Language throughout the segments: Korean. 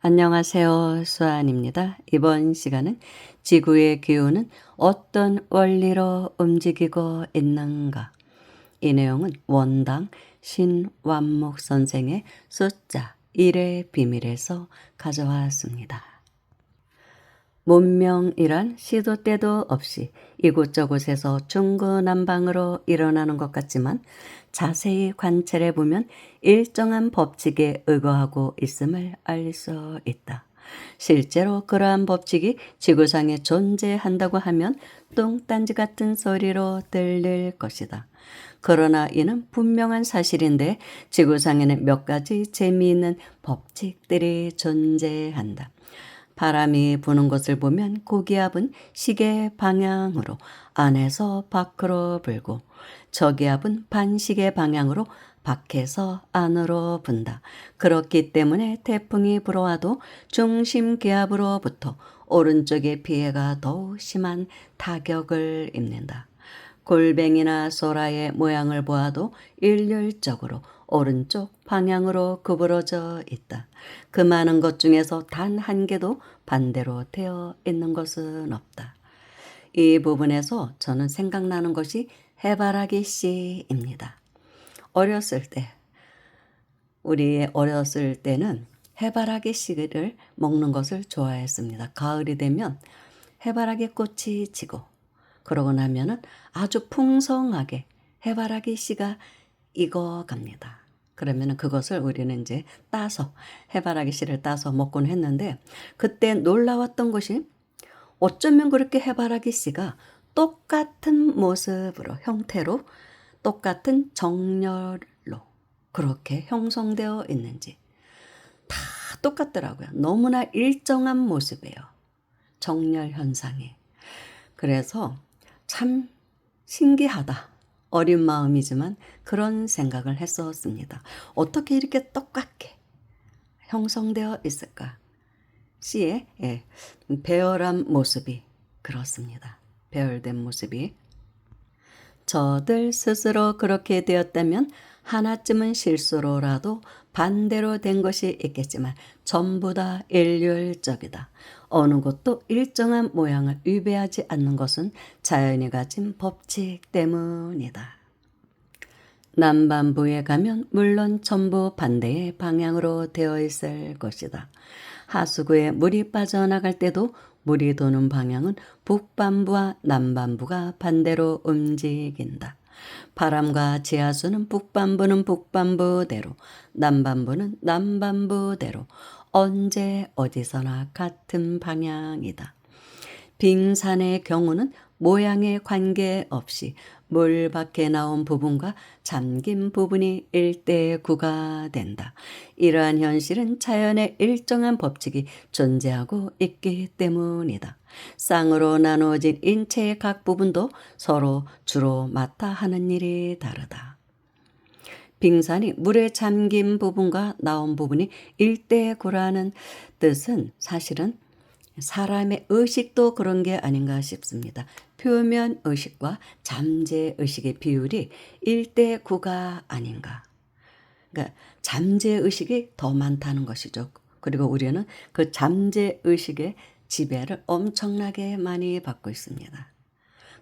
안녕하세요. 수아입니다. 이번 시간은 지구의 기후는 어떤 원리로 움직이고 있는가? 이 내용은 원당 신완목 선생의 숫자 1의 비밀에서 가져왔습니다. 문명이란 시도 때도 없이 이곳저곳에서 중구난방으로 일어나는 것 같지만 자세히 관찰해 보면 일정한 법칙에 의거하고 있음을 알 수 있다. 실제로 그러한 법칙이 지구상에 존재한다고 하면 똥딴지 같은 소리로 들릴 것이다. 그러나 이는 분명한 사실인데 지구상에는 몇 가지 재미있는 법칙들이 존재한다. 바람이 부는 것을 보면 고기압은 시계 방향으로 안에서 밖으로 불고 저기압은 반시계 방향으로 밖에서 안으로 분다. 그렇기 때문에 태풍이 불어와도 중심 기압으로부터 오른쪽의 피해가 더욱 심한 타격을 입는다. 골뱅이나 소라의 모양을 보아도 일률적으로 오른쪽 방향으로 구부러져 있다. 그 많은 것 중에서 단 한 개도 반대로 되어 있는 것은 없다. 이 부분에서 저는 생각나는 것이 해바라기 씨입니다. 우리 어렸을 때는 해바라기 씨를 먹는 것을 좋아했습니다. 가을이 되면 해바라기 꽃이 지고 그러고 나면은 아주 풍성하게 해바라기 씨가 익어갑니다. 그러면은 그것을 우리는 이제 따서 해바라기 씨를 따서 먹곤 했는데 그때 놀라웠던 것이 어쩌면 그렇게 해바라기 씨가 똑같은 모습으로 형태로 똑같은 정렬로 그렇게 형성되어 있는지 다 똑같더라고요. 너무나 일정한 모습이에요. 정렬 현상이. 그래서 참 신기하다. 어린 마음이지만 그런 생각을 했었습니다. 어떻게 이렇게 똑같게 형성되어 있을까? 씨의 배열한 모습이 그렇습니다. 배열된 모습이. 저들 스스로 그렇게 되었다면 하나쯤은 실수로라도 반대로 된 것이 있겠지만 전부 다 일률적이다. 어느 것도 일정한 모양을 위배하지 않는 것은 자연이 가진 법칙 때문이다. 남반부에 가면 물론 전부 반대의 방향으로 되어 있을 것이다. 하수구에 물이 빠져나갈 때도 물이 도는 방향은 북반부와 남반부가 반대로 움직인다. 바람과 지하수는 북반부는 북반부대로, 남반부는 남반부대로 언제 어디서나 같은 방향이다. 빙산의 경우는 모양에 관계없이 물 밖에 나온 부분과 잠긴 부분이 일대구가 된다. 이러한 현실은 자연의 일정한 법칙이 존재하고 있기 때문이다. 쌍으로 나누어진 인체의 각 부분도 서로 주로 맡아 하는 일이 다르다. 빙산이 물에 잠긴 부분과 나온 부분이 일대구라는 뜻은 사실은 사람의 의식도 그런 게 아닌가 싶습니다. 표면 의식과 잠재 의식의 비율이 1대9가 아닌가. 그러니까 잠재 의식이 더 많다는 것이죠. 그리고 우리는 그 잠재 의식의 지배를 엄청나게 많이 받고 있습니다.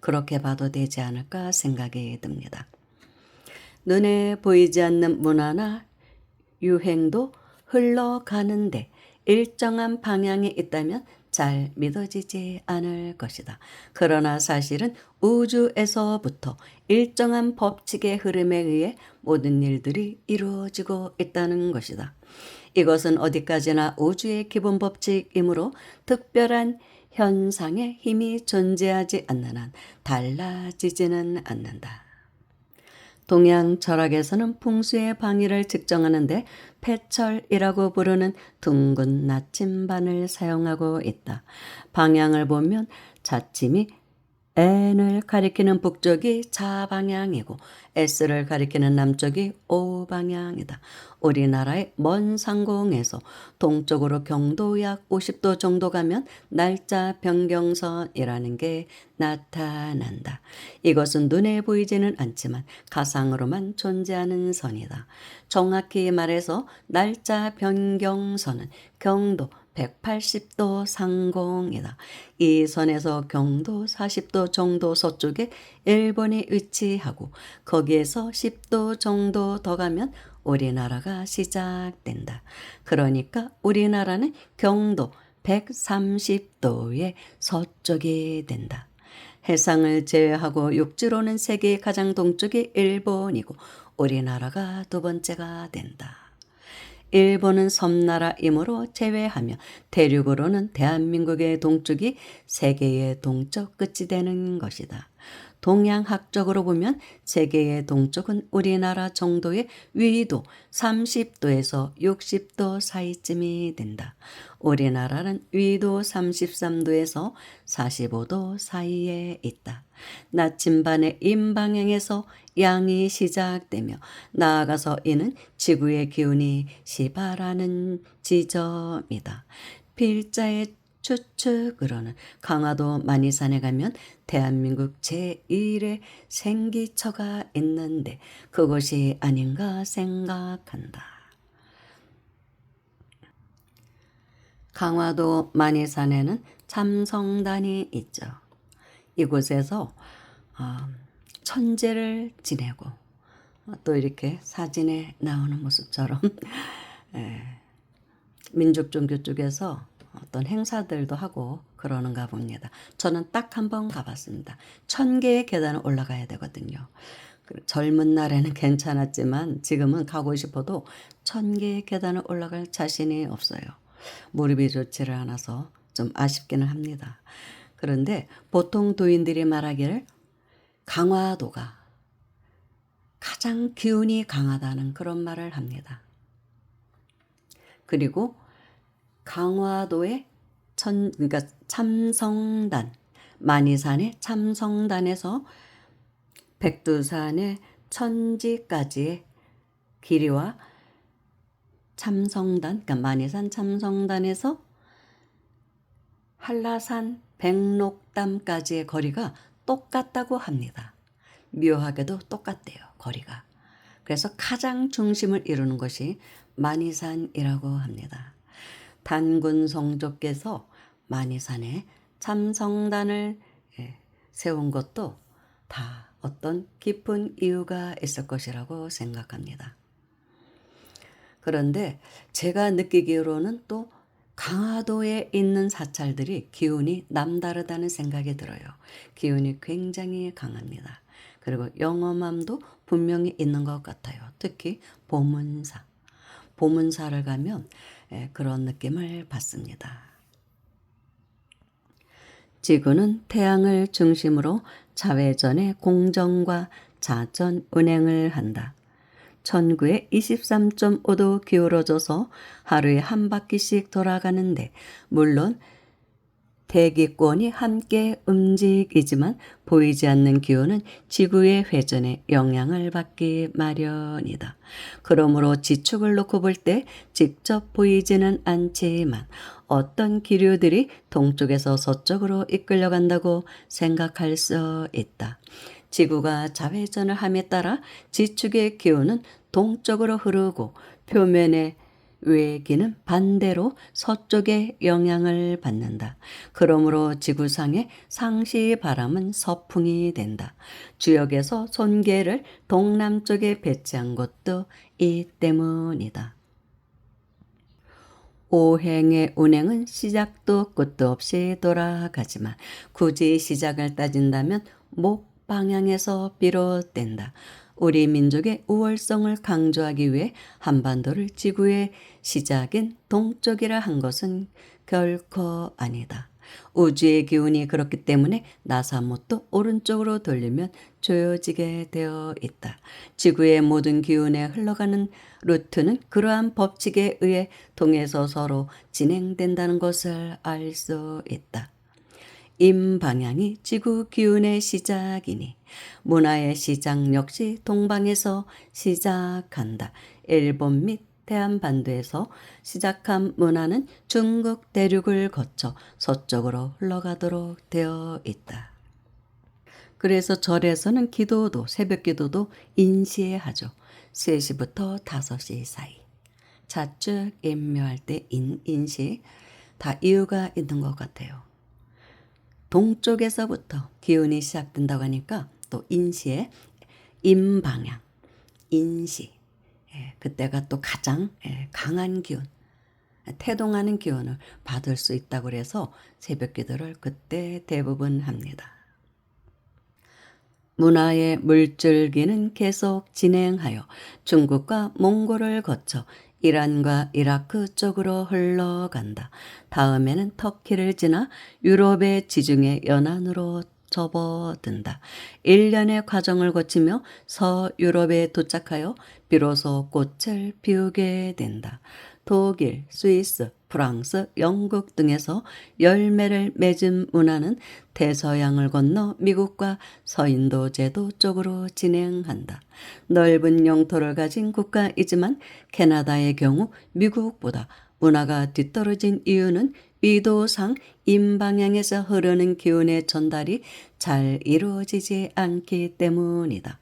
그렇게 봐도 되지 않을까 생각이 듭니다. 눈에 보이지 않는 문화나 유행도 흘러가는데 일정한 방향이 있다면 잘 믿어지지 않을 것이다. 그러나 사실은 우주에서부터 일정한 법칙의 흐름에 의해 모든 일들이 이루어지고 있다는 것이다. 이것은 어디까지나 우주의 기본 법칙이므로 특별한 현상의 힘이 존재하지 않는 한 달라지지는 않는다. 동양 철학에서는 풍수의 방위를 측정하는데 패철이라고 부르는 둥근 나침반을 사용하고 있다. 방향을 보면 자침이 N을 가리키는 북쪽이 자방향이고 S를 가리키는 남쪽이 O방향이다. 우리나라의 먼 상공에서 동쪽으로 경도 약 50도 정도 가면 날짜 변경선이라는 게 나타난다. 이것은 눈에 보이지는 않지만 가상으로만 존재하는 선이다. 정확히 말해서 날짜 변경선은 경도 180도 상공이다. 이 선에서 경도 40도 정도 서쪽에 일본이 위치하고 거기에서 10도 정도 더 가면 우리나라가 시작된다. 그러니까 우리나라는 경도 130도의 서쪽이 된다. 해상을 제외하고 육지로는 세계의 가장 동쪽이 일본이고 우리나라가 두 번째가 된다. 일본은 섬나라이므로 제외하며 대륙으로는 대한민국의 동쪽이 세계의 동쪽 끝이 되는 것이다. 동양학적으로 보면 세계의 동쪽은 우리나라 정도의 위도 30도에서 60도 사이쯤이 된다. 우리나라는 위도 33도에서 45도 사이에 있다. 나침반의 임방향에서 양이 시작되며 나아가서 이는 지구의 기운이 시바라는 지점이다. 필자의 추측으로는 강화도 만이산에 가면 대한민국 제1의 생기처가 있는데 그것이 아닌가 생각한다. 강화도 만이산에는 참성단이 있죠. 이곳에서 천재를 지내고 또 이렇게 사진에 나오는 모습처럼 민족 종교 쪽에서 어떤 행사들도 하고 그러는가 봅니다. 저는 딱 한 번 가봤습니다. 1000개의 계단을 올라가야 되거든요. 젊은 날에는 괜찮았지만 지금은 가고 싶어도 1000개의 계단을 올라갈 자신이 없어요. 무릎이 좋지를 않아서 좀 아쉽기는 합니다. 그런데 보통 도인들이 말하기를 강화도가 가장 기운이 강하다는 그런 말을 합니다. 그리고 강화도의 그러니까 참성단, 만이산의 참성단에서 백두산의 천지까지의 길이와 참성단, 그러니까 만이산 참성단에서 한라산 백록담까지의 거리가 똑같다고 합니다. 묘하게도 똑같대요, 거리가. 그래서 가장 중심을 이루는 것이 만이산이라고 합니다. 단군 성조께서 만이산에 참성단을 세운 것도 다 어떤 깊은 이유가 있을 것이라고 생각합니다. 그런데 제가 느끼기로는 또 강화도에 있는 사찰들이 기운이 남다르다는 생각이 들어요. 기운이 굉장히 강합니다. 그리고 영험함도 분명히 있는 것 같아요. 특히 보문사. 보문사를 가면 그런 느낌을 받습니다. 지구는 태양을 중심으로 자외전의 공전과 자전 운행을 한다. 천구에 23.5도 기울어져서 하루에 한 바퀴씩 돌아가는데 물론 대기권이 함께 움직이지만 보이지 않는 기운은 지구의 회전에 영향을 받기 마련이다. 그러므로 지축을 놓고 볼 때 직접 보이지는 않지만 어떤 기류들이 동쪽에서 서쪽으로 이끌려간다고 생각할 수 있다. 지구가 자회전을 함에 따라 지축의 기운은 동쪽으로 흐르고 표면의 외기는 반대로 서쪽에 영향을 받는다. 그러므로 지구상의 상시 바람은 서풍이 된다. 주역에서 손괴를 동남쪽에 배치한 것도 이 때문이다. 오행의 운행은 시작도 끝도 없이 돌아가지만 굳이 시작을 따진다면 목 방향에서 비롯된다. 우리 민족의 우월성을 강조하기 위해 한반도를 지구의 시작인 동쪽이라 한 것은 결코 아니다. 우주의 기운이 그렇기 때문에 나사못도 오른쪽으로 돌리면 조여지게 되어 있다. 지구의 모든 기운에 흘러가는 루트는 그러한 법칙에 의해 통해서 서로 진행된다는 것을 알 수 있다. 임방향이 지구 기운의 시작이니 문화의 시작 역시 동방에서 시작한다. 일본 및 대한반도에서 시작한 문화는 중국 대륙을 거쳐 서쪽으로 흘러가도록 되어 있다. 그래서 절에서는 기도도 새벽 기도도 인시에 하죠. 3시부터 5시 사이. 좌측 임묘할 때 인시 다 이유가 있는 것 같아요. 동쪽에서부터 기운이 시작된다고 하니까 또 인시의 임방향, 인시. 그때가 또 가장 강한 기운, 태동하는 기운을 받을 수 있다고 그래서 새벽 기도를 그때 대부분 합니다. 문화의 물줄기는 계속 진행하여 중국과 몽골을 거쳐 이란과 이라크 쪽으로 흘러간다. 다음에는 터키를 지나 유럽의 지중해 연안으로 접어든다. 일련의 과정을 거치며 서유럽에 도착하여 비로소 꽃을 피우게 된다. 독일, 스위스, 프랑스, 영국 등에서 열매를 맺은 문화는 대서양을 건너 미국과 서인도 제도 쪽으로 진행한다. 넓은 영토를 가진 국가이지만 캐나다의 경우 미국보다 문화가 뒤떨어진 이유는 위도상 임방향에서 흐르는 기운의 전달이 잘 이루어지지 않기 때문이다.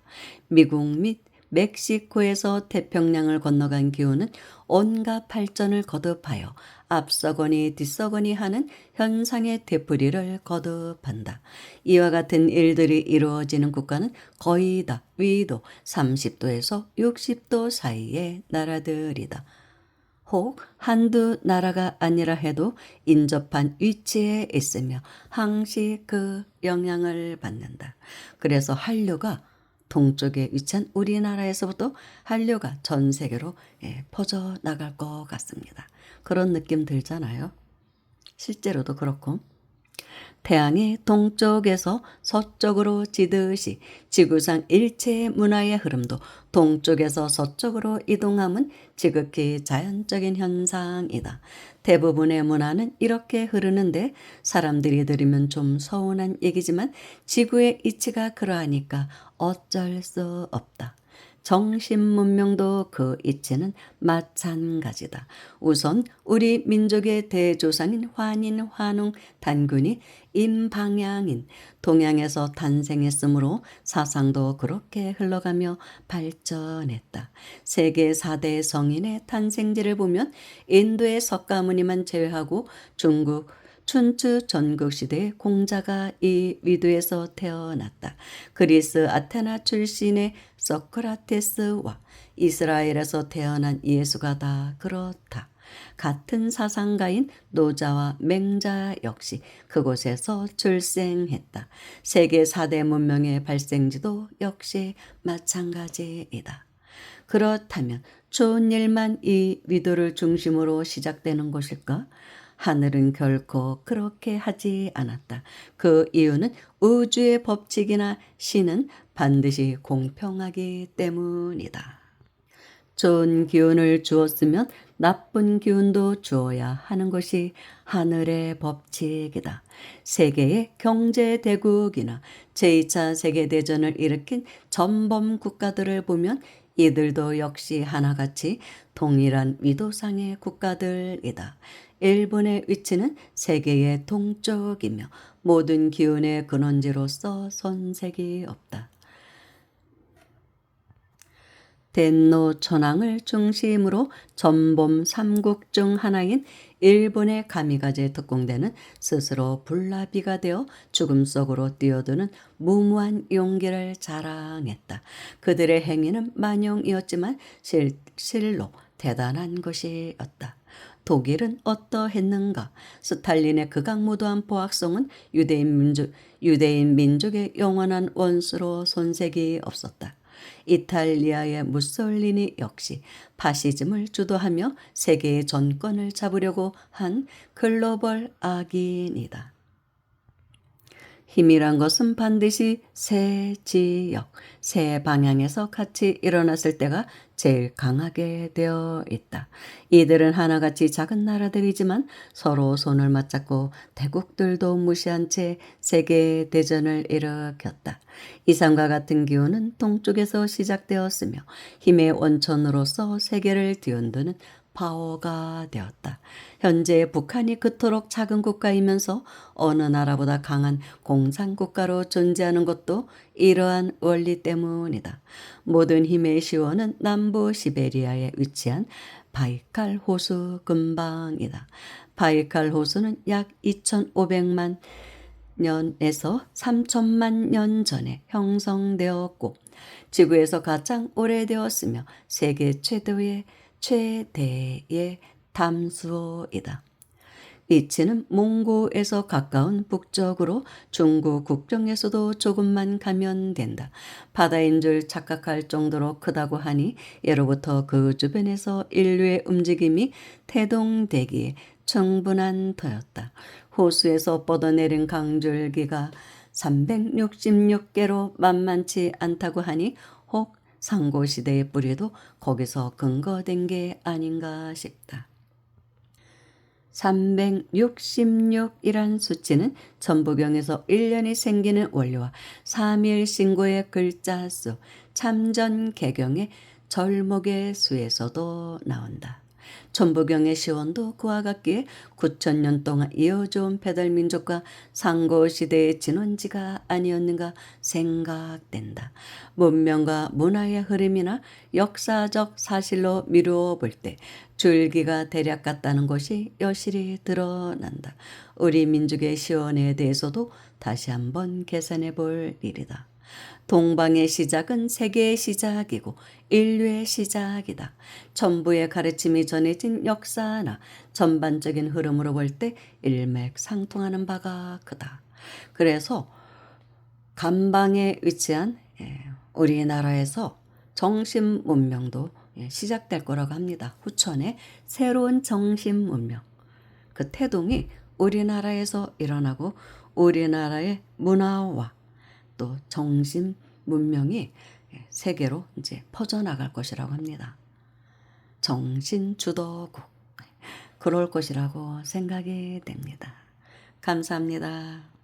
미국 및 멕시코에서 태평양을 건너간 기운은 온갖 발전을 거듭하여 앞서거니 뒤서거니 하는 현상의 되풀이를 거듭한다. 이와 같은 일들이 이루어지는 국가는 거의 다 위도 30도에서 60도 사이의 나라들이다. 혹 한두 나라가 아니라 해도 인접한 위치에 있으며 항시 그 영향을 받는다. 그래서 한류가 동쪽에 위치한 우리나라에서부터 한류가 전 세계로 퍼져나갈 것 같습니다. 그런 느낌 들잖아요. 실제로도 그렇고. 태양이 동쪽에서 서쪽으로 지듯이 지구상 일체의 문화의 흐름도 동쪽에서 서쪽으로 이동함은 지극히 자연적인 현상이다. 대부분의 문화는 이렇게 흐르는데 사람들이 들으면 좀 서운한 얘기지만 지구의 이치가 그러하니까 어쩔 수 없다. 정신 문명도 그 이치는 마찬가지다. 우선 우리 민족의 대조상인 환인 환웅 단군이 임방향인 동양에서 탄생했으므로 사상도 그렇게 흘러가며 발전했다. 세계 4대 성인의 탄생지를 보면 인도의 석가모니만 제외하고 중국 춘추 전국시대의 공자가 이 위도에서 태어났다. 그리스 아테나 출신의 소크라테스와 이스라엘에서 태어난 예수가 다 그렇다. 같은 사상가인 노자와 맹자 역시 그곳에서 출생했다. 세계 4대 문명의 발생지도 역시 마찬가지이다. 그렇다면 좋은 일만 이 위도를 중심으로 시작되는 것일까? 하늘은 결코 그렇게 하지 않았다. 그 이유는 우주의 법칙이나 신은 반드시 공평하기 때문이다. 좋은 기운을 주었으면 나쁜 기운도 주어야 하는 것이 하늘의 법칙이다. 세계의 경제대국이나 제2차 세계대전을 일으킨 전범 국가들을 보면 이들도 역시 하나같이 동일한 위도상의 국가들이다. 일본의 위치는 세계의 동쪽이며 모든 기운의 근원지로서 손색이 없다. 덴노 천황을 중심으로 전범 삼국 중 하나인 일본의 가미가제 특공대는 스스로 불나비가 되어 죽음 속으로 뛰어드는 무모한 용기를 자랑했다. 그들의 행위는 만용이었지만 실로 대단한 것이었다. 독일은 어떠했는가? 스탈린의 극악무도한 포악성은 유대인 민족의 영원한 원수로 손색이 없었다. 이탈리아의 무솔리니 역시 파시즘을 주도하며 세계의 전권을 잡으려고 한 글로벌 악인이다. 힘이란 것은 반드시 새 지역, 새 방향에서 같이 일어났을 때가 제일 강하게 되어 있다. 이들은 하나같이 작은 나라들이지만 서로 손을 맞잡고 대국들도 무시한 채 세계 대전을 일으켰다. 이상과 같은 기운은 동쪽에서 시작되었으며 힘의 원천으로서 세계를 뒤흔드는 파워가 되었다. 현재 북한이 그토록 작은 국가이면서 어느 나라보다 강한 공산국가로 존재하는 것도 이러한 원리 때문이다. 모든 힘의 시원은 남부 시베리아에 위치한 바이칼 호수 근방이다. 바이칼 호수는 약 2,500만 년에서 3천만 년 전에 형성되었고 지구에서 가장 오래되었으며 세계 최대의 담수호이다. 위치는 몽고에서 가까운 북쪽으로 중국 국경에서도 조금만 가면 된다. 바다인 줄 착각할 정도로 크다고 하니 예로부터 그 주변에서 인류의 움직임이 태동되기에 충분한 터였다. 호수에서 뻗어내린 강줄기가 366개로 만만치 않다고 하니 혹 상고시대의 뿌리도 거기서 근거된 게 아닌가 싶다. 366이란 수치는 천부경에서 1년이 생기는 원리와 3일 신고의 글자 수, 참전 개경의 절목의 수에서도 나온다. 천부경의 시원도 그와 같기에 9,000년 동안 이어져온 페달민족과 상고시대의 진원지가 아니었는가 생각된다. 문명과 문화의 흐름이나 역사적 사실로 미루어 볼 때 줄기가 대략 같다는 것이 여실히 드러난다. 우리 민족의 시원에 대해서도 다시 한번 계산해 볼 일이다. 동방의 시작은 세계의 시작이고 인류의 시작이다. 천부의 가르침이 전해진 역사나 전반적인 흐름으로 볼 때 일맥상통하는 바가 크다. 그래서 간방에 위치한 우리나라에서 정신 문명도 시작될 거라고 합니다. 후천의 새로운 정신 문명. 그 태동이 우리나라에서 일어나고 우리나라의 문화와 또 정신 문명이 세계로 이제 퍼져나갈 것이라고 합니다. 정신 주도국. 그럴 것이라고 생각이 됩니다. 감사합니다.